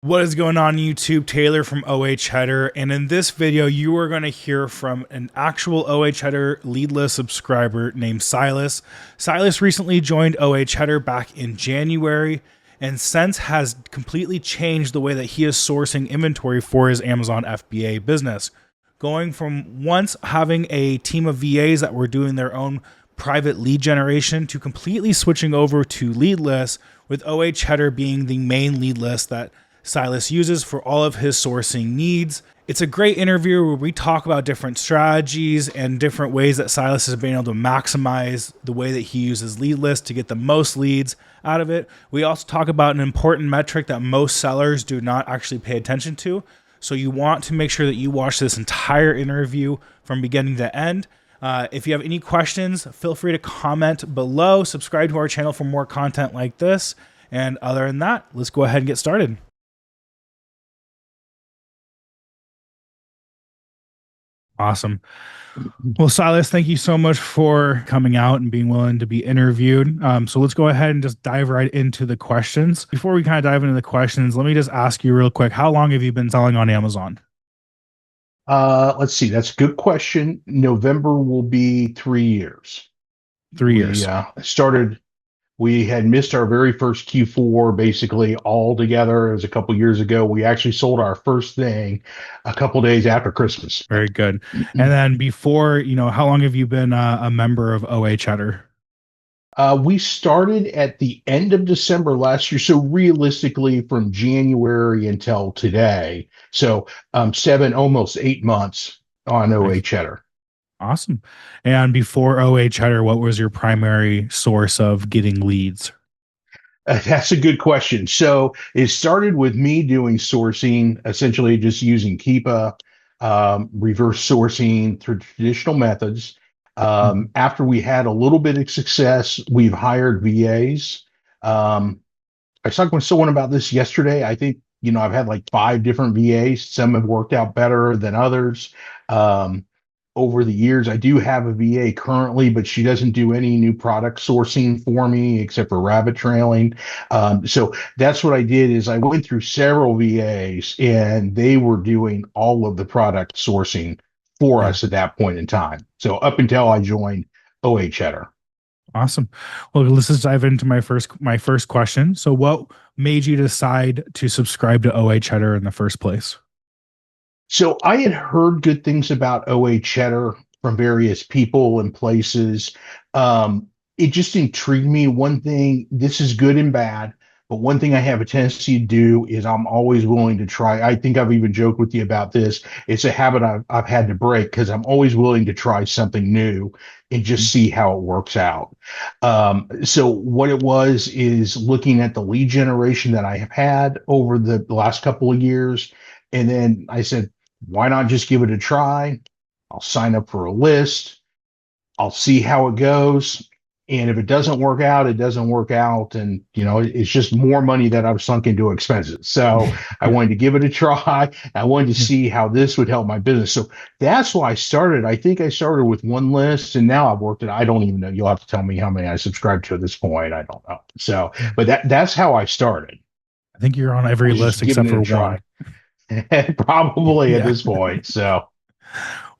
What is going on YouTube? Taylor from OA Cheddar, and in this video you are going to hear from an actual OA Cheddar leadless subscriber named Silas. Silas recently joined OA Cheddar back in January and since has completely changed the way that he is sourcing inventory for his Amazon FBA business. Going from once having a team of VAs that were doing their own private lead generation to completely switching over to leadless, with OA Cheddar being the main lead list that Silas uses for all of his sourcing needs. It's a great interview where we talk about different strategies and different ways that Silas has been able to maximize the way that he uses lead lists to get the most leads out of it. We also talk about an important metric that most sellers do not actually pay attention to. So you want to make sure that you watch this entire interview from beginning to end. If you have any questions, feel free to comment below. Subscribe to our channel for more content like this. And other than that, let's go ahead and get started. Awesome. Well, Silas, thank you so much for coming out and being willing to be interviewed. So let's go ahead and just dive right into the questions. Before we kind of dive into the questions, let me just ask you real quick, how long have you been selling on Amazon? Let's see. That's a good question. November will be 3 years. 3 years. We had missed our very first Q4 basically all together. It was a couple years ago. We actually sold our first thing a couple days after Christmas. Very good. And then before, how long have you been a member of OA Cheddar? We started at the end of December last year. So realistically from January until today. So almost 8 months on OA Cheddar. Awesome. And before OA Cheddar, what was your primary source of getting leads? That's a good question. So it started with me doing sourcing, essentially just using Keepa, reverse sourcing through traditional methods. After we had a little bit of success, we've hired VAs. I was talking with someone about this yesterday. I think, I've had like 5 different VAs. Some have worked out better than others. Over the years, I do have a VA currently, but she doesn't do any new product sourcing for me except for rabbit trailing. So that's what I did is I went through several VAs and they were doing all of the product sourcing for us at that point in time. So up until I joined OA Cheddar. Awesome. Well, let's just dive into my first question. So what made you decide to subscribe to OA Cheddar in the first place? So I had heard good things about OA Cheddar from various people and places. It just intrigued me. One thing, this is good and bad, but one thing I have a tendency to do is I'm always willing to try. I think I've even joked with you about this. It's a habit I've had to break because I'm always willing to try something new and just see how it works out. So what it was is looking at the lead generation that I have had over the last couple of years. And then I said, why not just give it a try? I'll sign up for a list. I'll see how it goes. And if it doesn't work out, it doesn't work out. And, it's just more money that I've sunk into expenses. So I wanted to give it a try. I wanted to see how this would help my business. So that's why I started. I think I started with one list and now I've worked it. I don't even know. You'll have to tell me how many I subscribed to at this point. I don't know. So, but that's how I started. I think you're on every list except for one. Probably at this point. So,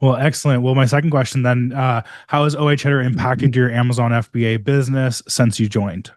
well, excellent. Well, my second question then, how has OA Cheddar impacted your Amazon FBA business since you joined?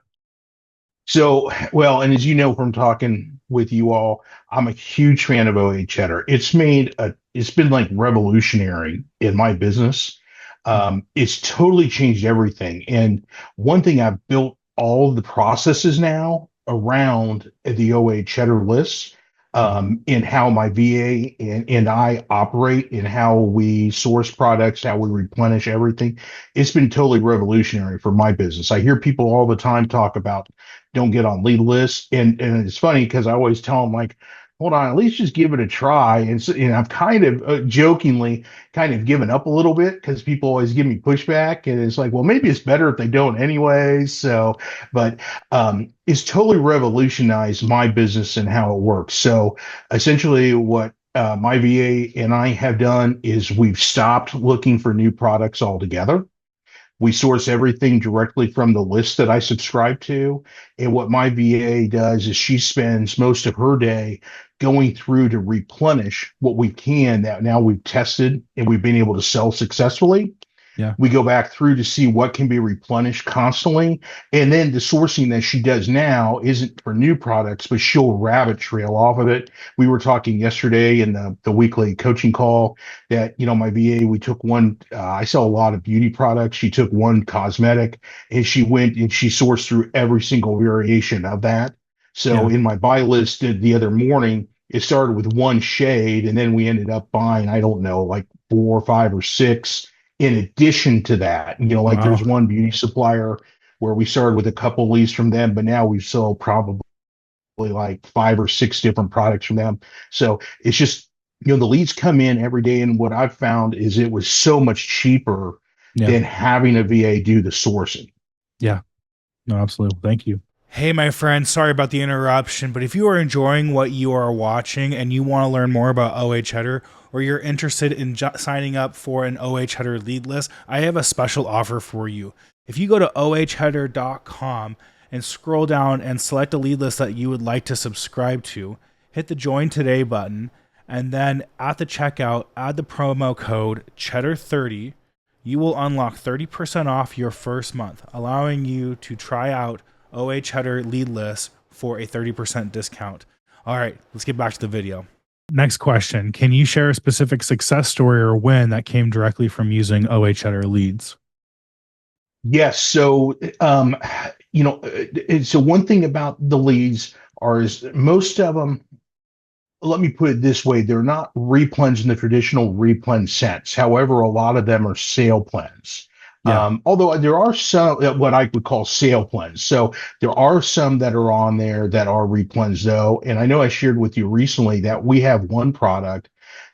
So, well, and as you know from talking with you all, I'm a huge fan of OA Cheddar. It's been like revolutionary in my business. It's totally changed everything. And one thing, I've built all of the processes now around the OA Cheddar lists. In how my VA and I operate, in how we source products, how we replenish everything. It's been totally revolutionary for my business. I hear people all the time talk about don't get on lead lists. And it's funny because I always tell them, like, hold on, at least just give it a try. And so, I've kind of jokingly kind of given up a little bit because people always give me pushback. And it's like, well, maybe it's better if they don't anyway. So, but it's totally revolutionized my business and how it works. So essentially what my VA and I have done is we've stopped looking for new products altogether. We source everything directly from the list that I subscribe to. And what my VA does is she spends most of her day going through to replenish what we can that now we've tested and we've been able to sell successfully. Yeah. We go back through to see what can be replenished constantly. And then the sourcing that she does now isn't for new products, but she'll rabbit trail off of it. We were talking yesterday in the weekly coaching call that, my VA, we took one, I sell a lot of beauty products. She took one cosmetic and she went and she sourced through every single variation of that. So Yeah. in my buy list the other morning, it started with one shade and then we ended up buying, I don't know, like 4 or 5 or 6 in addition to that. Like there's Wow. one beauty supplier where we started with a couple leads from them, but now we sell probably like 5 or 6 different products from them. So it's just, the leads come in every day. And what I've found is it was so much cheaper Yeah. than having a VA do the sourcing. Yeah. No, absolutely. Thank you. Hey, my friend, sorry about the interruption, but if you are enjoying what you are watching and you want to learn more about OA Cheddar, or you're interested in signing up for an OA Cheddar lead list, I have a special offer for you. If you go to oacheddar.com and scroll down and select a lead list that you would like to subscribe to, hit the Join Today button, and then at the checkout, add the promo code Cheddar30. You will unlock 30% off your first month, allowing you to try out OA Cheddar lead list for a 30% discount. All right, let's get back to the video. Next question. Can you share a specific success story or win that came directly from using OA Cheddar leads? Yes. So, so one thing about the leads is most of them, let me put it this way, they're not replens in the traditional replen sense. However, a lot of them are sale plens. Yeah. Although there are some what I would call sale plens. So there are some that are on there that are replens though. And I know I shared with you recently that we have one product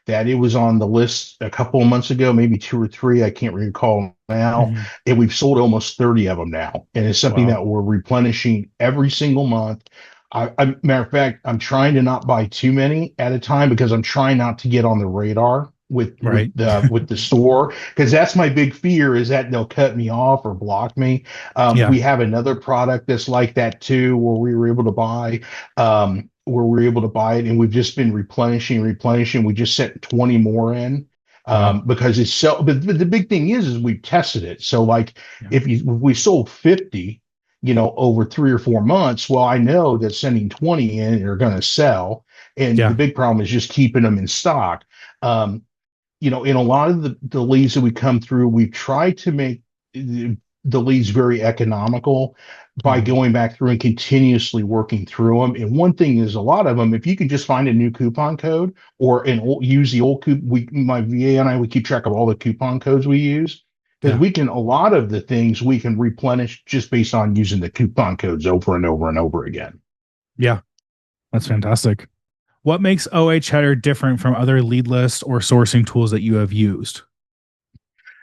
that it was on the list a couple of months ago, maybe 2 or 3, I can't recall now. Mm-hmm. And we've sold almost 30 of them now. And it's something Wow. that we're replenishing every single month. Matter of fact, I'm trying to not buy too many at a time because I'm trying not to get on the radar with Right. with the store, because that's my big fear, is that they'll cut me off or block me. Yeah. We have another product that's like that too, where we were able to buy it, and we've just been replenishing. We just sent 20 more in. Wow. Because it's so, but the big thing is we've tested it. So like Yeah. if we sold 50, over 3 or 4 months, well, I know that sending 20 in are going to sell. And Yeah. the big problem is just keeping them in stock. In a lot of the leads that we come through, we've tried to make the leads very economical by Mm-hmm. going back through and continuously working through them. And one thing is, a lot of them, if you can just find a new coupon code or use the old my VA and I, we keep track of all the coupon codes we use, because Yeah. a lot of the things we can replenish just based on using the coupon codes over and over and over again. Yeah. That's fantastic. What makes OA Cheddar different from other lead lists or sourcing tools that you have used?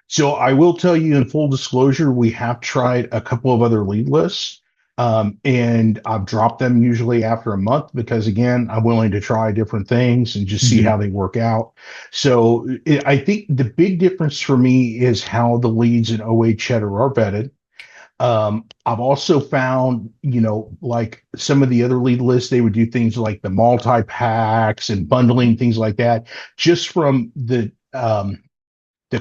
So I will tell you, in full disclosure, we have tried a couple of other lead lists, and I've dropped them usually after a month because, again, I'm willing to try different things and just see Mm-hmm. how they work out. So I think the big difference for me is how the leads in OA Cheddar are vetted. I've also found, like some of the other lead lists, they would do things like the multi packs and bundling, things like that, just from the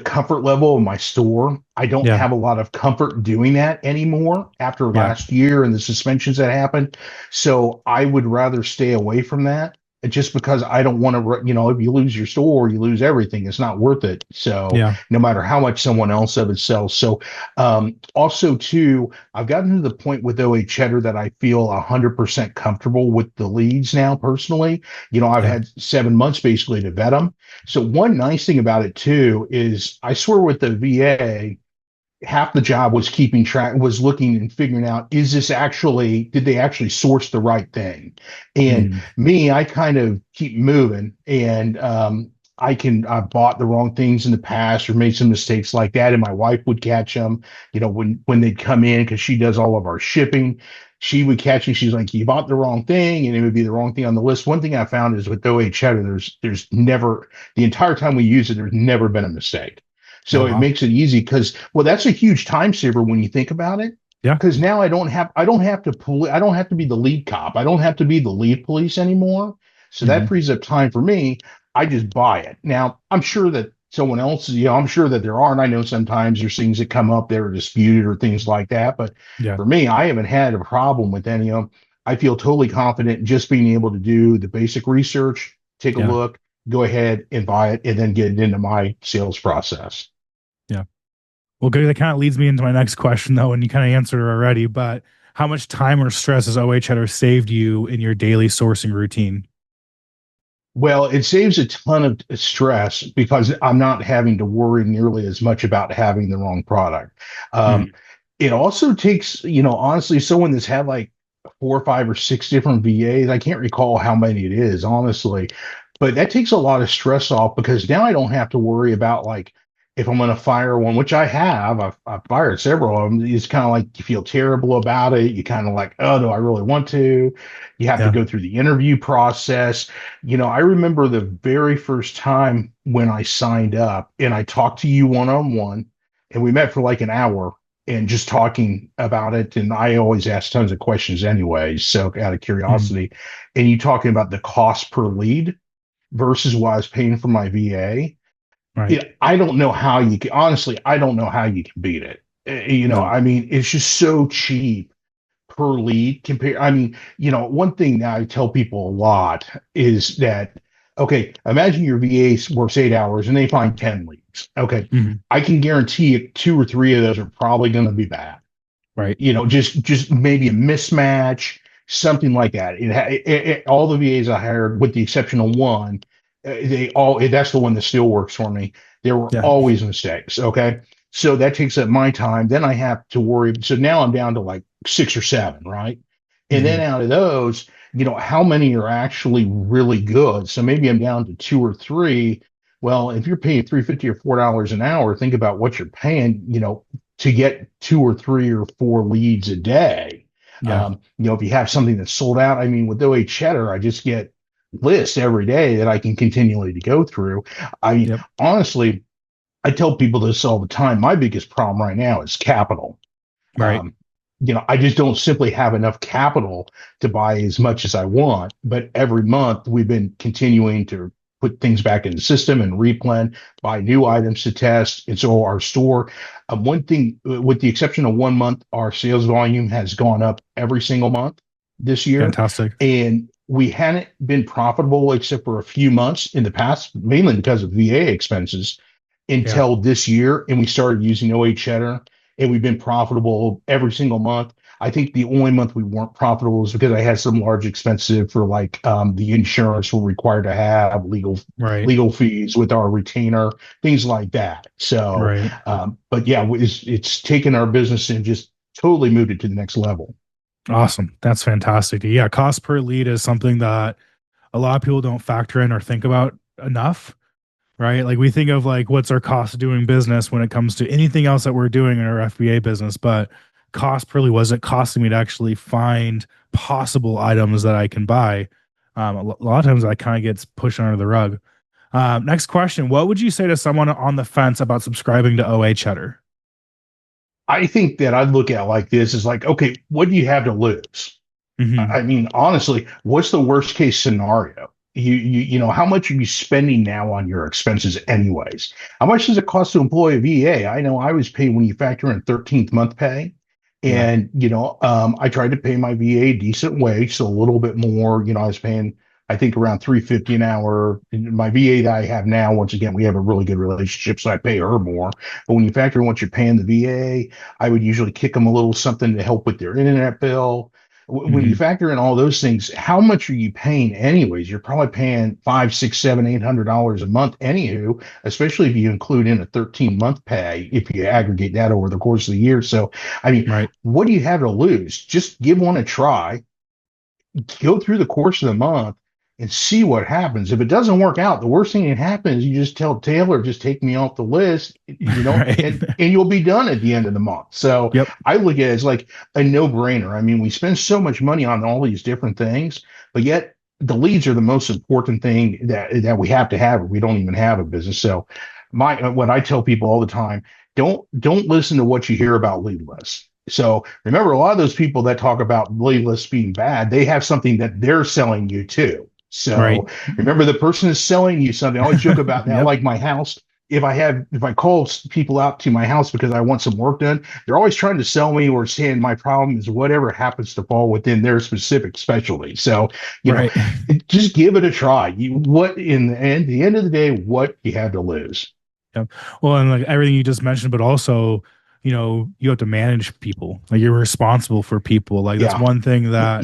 comfort level of my store. I don't Yeah. have a lot of comfort doing that anymore after Yeah. last year and the suspensions that happened. So I would rather stay away from that, just because I don't want to, if you lose your store, you lose everything. It's not worth it. So Yeah. no matter how much someone else of it sells. So also too, I've gotten to the point with OA Cheddar that I feel 100% comfortable with the leads now personally. I've Yeah. had 7 months basically to vet them. So one nice thing about it too is, I swear, with the VA, half the job was keeping track, was looking and figuring out, did they actually source the right thing? And Mm. me, I kind of keep moving, and I've bought the wrong things in the past or made some mistakes like that, and my wife would catch them, when they'd come in, because she does all of our shipping. She would catch me. She's like, "You bought the wrong thing," and it would be the wrong thing on the list. One thing I found is with OA Cheddar, there's never, the entire time we use it, there's never been a mistake. Oh, So it wow. makes it easy because, well, that's a huge time saver when you think about it. Yeah. Because now I don't have to be the lead cop. I don't have to be the lead police anymore. So that Hmm. frees up time for me. I just buy it. Now, I'm sure that someone else, I'm sure that there are, and I know sometimes there's things that come up that are disputed or things like that. But Yeah. for me, I haven't had a problem with any of them. I feel totally confident in just being able to do the basic research, take a Yeah. look, go ahead and buy it, and then get it into my sales process. Yeah. Well, good. That kind of leads me into my next question, though, and you kind of answered it already. But how much time or stress has OA Cheddar saved you in your daily sourcing routine? Well, it saves a ton of stress because I'm not having to worry nearly as much about having the wrong product. Um, Mhm. it also takes, honestly, someone that's had like 4 or 5 or 6 different VAs. I can't recall how many it is, honestly, but that takes a lot of stress off because now I don't have to worry about like if I'm going to fire one, which I have. I've fired several of them. It's kind of like you feel terrible about it. You kind of like, oh, do I really want to? You have to Yeah. go through the interview process. I remember the very first time when I signed up and I talked to you one on one, and we met for like an hour and just talking about it. And I always ask tons of questions anyway, so out of Mhm. curiosity. And you talking about the cost per lead versus what I was paying for my VA. Right. I don't know how you can, honestly, I don't know how you can beat it. No. I mean, it's just so cheap per lead compare. I mean, one thing that I tell people a lot is that, okay, imagine your VA works 8 hours and they find 10 leads. Okay. Hmm. I can guarantee you 2 or 3 of those are probably going to be bad. Right. Just maybe a mismatch, something like that. All the VAs I hired, with the exception of one, they all that's the one that still works for me. There were Yeah. always mistakes. Okay, so that takes up my time. Then I have to worry. So now I'm down to like 6 or 7, right? And then Hmm. out of those, how many are actually really good? So maybe I'm down to 2 or 3. Well, if you're paying $3.50 or $4 an hour, think about what you're paying. To get 2 or 3 or 4 leads a day. Yeah. If you have something that's sold out, I mean, with OA Cheddar, I just get lists every day that I can continually to go through. I mean, Yep. honestly, I tell people this all the time. My biggest problem right now is capital. Right. Um, I just don't simply have enough capital to buy as much as I want. But every month we've been continuing to put things back in the system and replan, buy new items to test. And so our store, one thing, with the exception of 1 month, our sales volume has gone up every single month this year. Fantastic. And we hadn't been profitable except for a few months in the past, mainly because of VA expenses Yeah. until this year. And we started using OA Cheddar and we've been profitable every single month. I think the only month we weren't profitable was because I had some large expensive for like the insurance we're required to have, Right. legal fees with our retainer, things like that. So, Right. but yeah, it's taken our business and just totally moved it to the next level. Awesome. That's fantastic. Yeah. Cost per lead is something that a lot of people don't factor in or think about enough, right? Like we think of like what's our cost of doing business when it comes to anything else that we're doing in our FBA business, but cost per lead, was it costing me to actually find possible items that I can buy? A lot of times that kind of gets pushed under the rug. Next question: what would you say to someone on the fence about subscribing to OA Cheddar? I think that I'd look at it like this is like, okay, what do you have to lose? Hmm. I mean, honestly, what's the worst case scenario? How much are you spending now on your expenses, anyways? How much does it cost to employ a VA? I know I was paying when you factor in 13th month pay, Yeah. and I tried to pay my VA a decent wage, so a little bit more. I was paying, I think, around 350 an hour. And my VA that I have now, once again, we have a really good relationship, so I pay her more. But when you factor in what you're paying the VA, I would usually kick them a little something to help with their internet bill. When you Hmm. factor in all those things, how much are you paying anyways? You're probably paying 5, 6, 7, $800 a month, anywho, especially if you include in a 13-month pay, if you aggregate that over the course of the year. So, I mean, Right. what do you have to lose? Just give one a try, go through the course of the month and see what happens. If it doesn't work out, the worst thing that happens is you just tell Taylor, just take me off the list, Right. and you'll be done at the end of the month. So Yep. I look at it as like a no-brainer. I mean, we spend so much money on all these different things, but yet the leads are the most important thing that we have to have, or we don't even have a business. So my what I tell people all the time, don't listen to what you hear about lead lists. So remember, a lot of those people that talk about lead lists being bad, they have something that they're selling you too. Right. So remember, the person is selling you something. I always joke about that, Yep. like my house. If I call people out to my house because I want some work done, they're always trying to sell me or saying my problem is whatever happens to fall within their specific specialty. So, you know, Right. just give it a try. What in the end of the day, what you have to lose? Yep. Well, and like everything you just mentioned, but also, you have to manage people. Like you're responsible for people. Like that's Yeah. one thing that,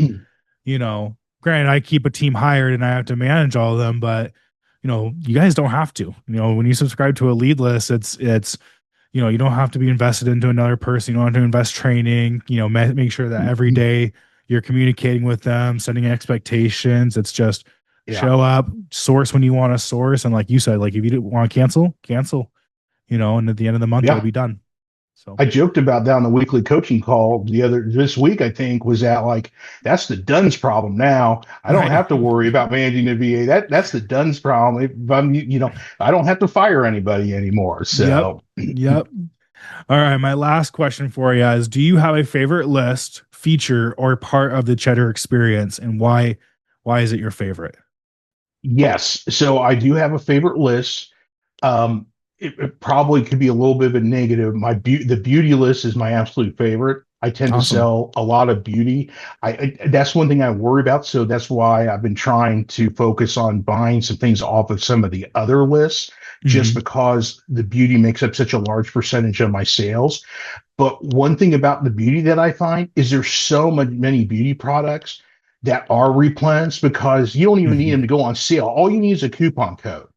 granted, I keep a team hired and I have to manage all of them, but you guys don't have to. When you subscribe to a lead list, it's you don't have to be invested into another person. You don't have to invest training. Make sure that every day you're communicating with them, setting expectations. It's just Yeah. show up, source when you want to source, and like you said, like if you want to cancel, cancel. And at the end of the month, it'll Yeah. be done. So I joked about that on the weekly coaching call this week, I think, was that like that's the Dunn's problem now. I don't right. have to worry about managing the VA. That's the Dunn's problem. If I'm, I don't have to fire anybody anymore. Yep. So Yep. All right. My last question for you is: do you have a favorite list, feature, or part of the Cheddar experience, and why? Why is it your favorite? yes, so I do have a favorite list. Um, it probably could be a little bit of a negative. The beauty list is my absolute favorite. I tend to Awesome. sell a lot of beauty. That's one thing I worry about. So that's why I've been trying to focus on buying some things off of some of the other lists, just Hmm. because the beauty makes up such a large percentage of my sales. But one thing about the beauty that I find is there's many beauty products that are replenished because you don't even need Hmm. them to go on sale. All you need is a coupon code.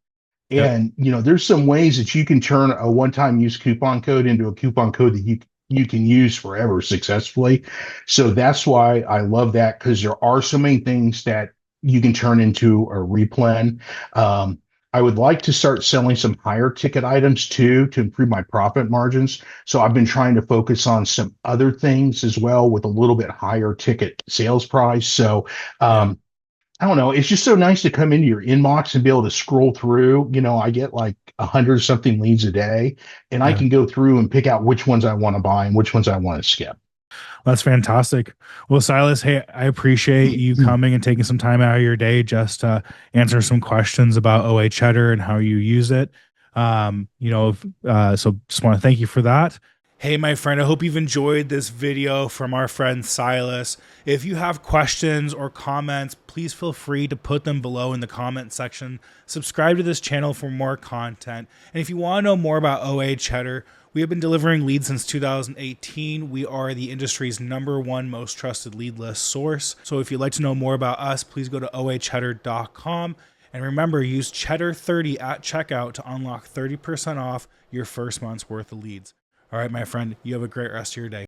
Yep. And there's some ways that you can turn a one-time use coupon code into a coupon code that you can use forever successfully. So that's why I love that, because there are so many things that you can turn into a replen. Um, I would like to start selling some higher ticket items too to improve my profit margins. So I've been trying to focus on some other things as well with a little bit higher ticket sales price. So Yeah. I don't know. It's just so nice to come into your inbox and be able to scroll through. I get like 100 something leads a day, and I Yeah. can go through and pick out which ones I want to buy and which ones I want to skip. That's fantastic. Well, Silas, hey, I appreciate you coming and taking some time out of your day just to answer some questions about OA Cheddar and how you use it. So just want to thank you for that. Hey, my friend, I hope you've enjoyed this video from our friend Silas. If you have questions or comments, please feel free to put them below in the comment section. Subscribe to this channel for more content. And if you want to know more about OA Cheddar, we have been delivering leads since 2018. We are the industry's #1 most trusted lead list source. So if you'd like to know more about us, please go to oacheddar.com. And remember, use Cheddar30 at checkout to unlock 30% off your first month's worth of leads. All right, my friend, you have a great rest of your day.